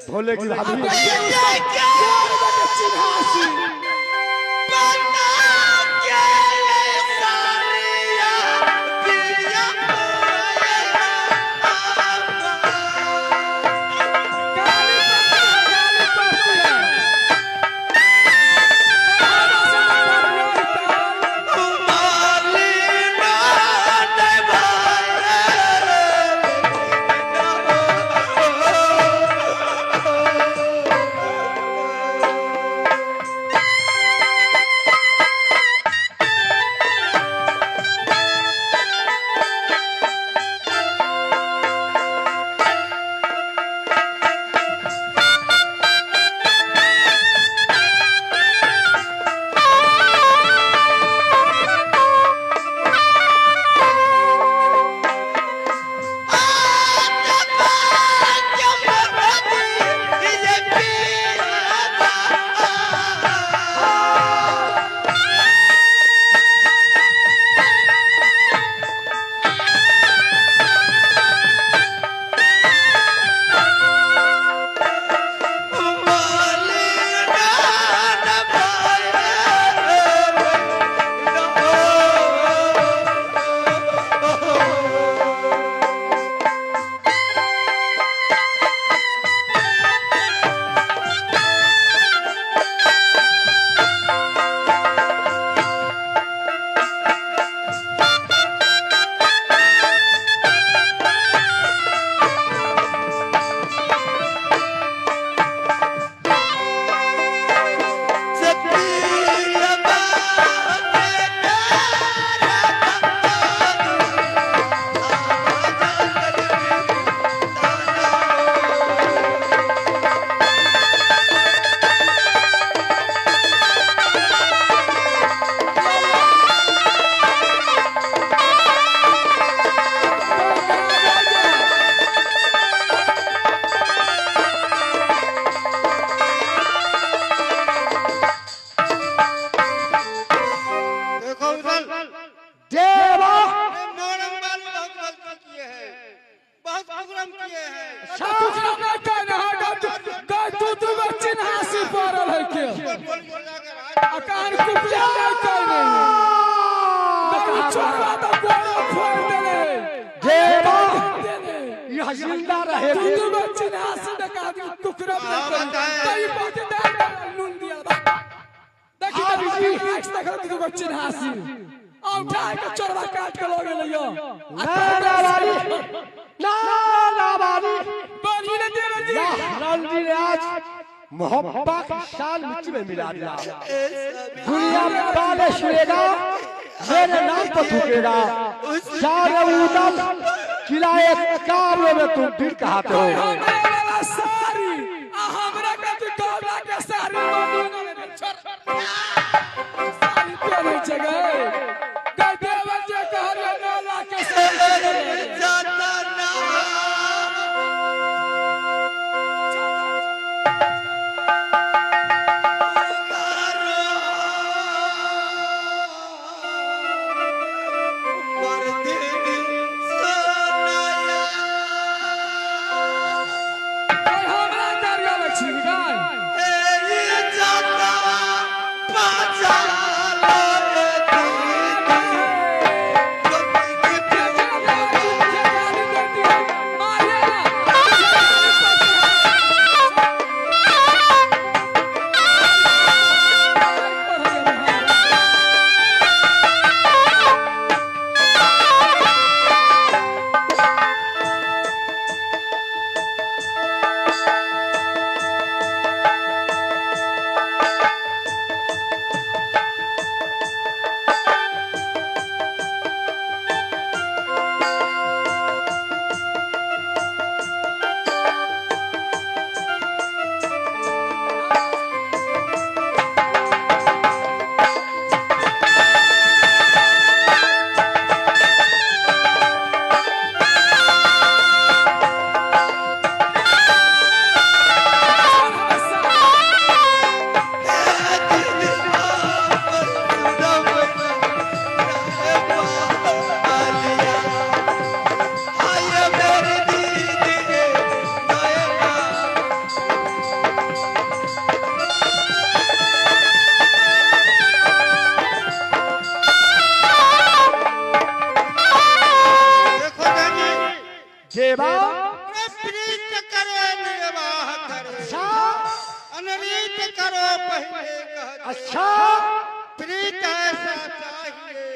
भोले की भाभी जिंदा रहे मोहब्बत शाल मिट्टी में मिला दिया। दुनिया में बाले छुएगा मेरे नाम पर थूकेगा, चारों उदल किलाए काबलों में तुम फिर कहते हो। अनरीत करो पहले कह। अच्छा प्रीत ऐसा चाहिए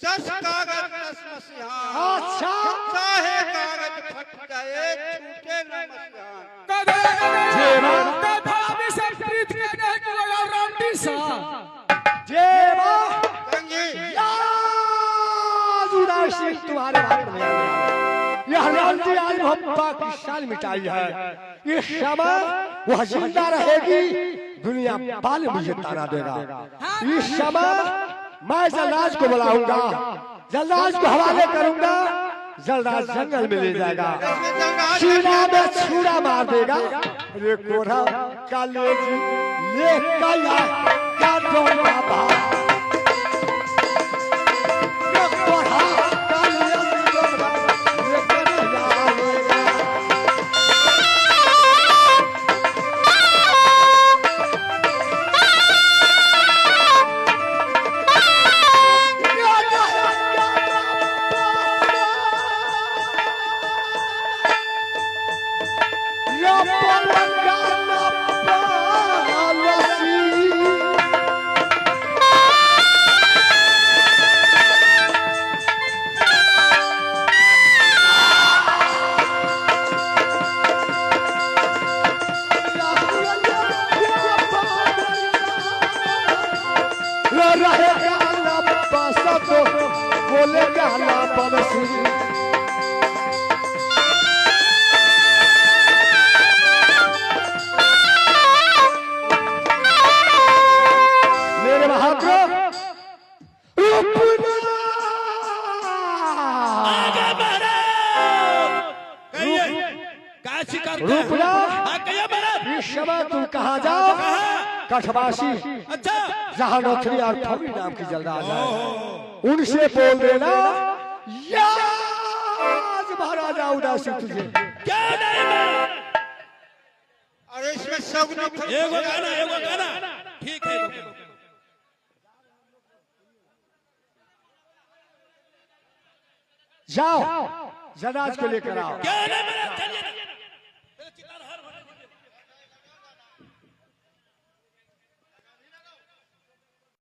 जस कागज रस मसिहान। अच्छा चाहे कागज फट जाए छूटे न मसिहान। जेवा जेवा रंगी उदासी तुम्हारे हाथ में आ गया। यह रांटी आज हम पाकिस्तान मिटाई है। इस समय वह जिंदा रहेगी, दुनिया बाल मुझे ताना देगा। इस समय मैं जल्लाद को बुलाऊंगा, जल्लाद को हवाले करूंगा, जल्लाद जंगल में ले जाएगा, सीना में छुरा मार देगा। रे कोरा कालेजी ले काया का डोला बा रे कोरा कालेजी डोला ले काया बोलेगा ना बरसी मेरे बहादुर रूपना रूपना इस समय तुम कहाँ जाओ? कठवासी जहाँ नौकरी और फौरी नाम की जल्दाज है, उनसे बोल देना याज महाराजा उदासी तुझे क्या नहीं मैं। अरे इसमें सब एगो गाना ठीक है। जाओ जनाज को लेकर आओ। क्या नहीं मेरा चलिए।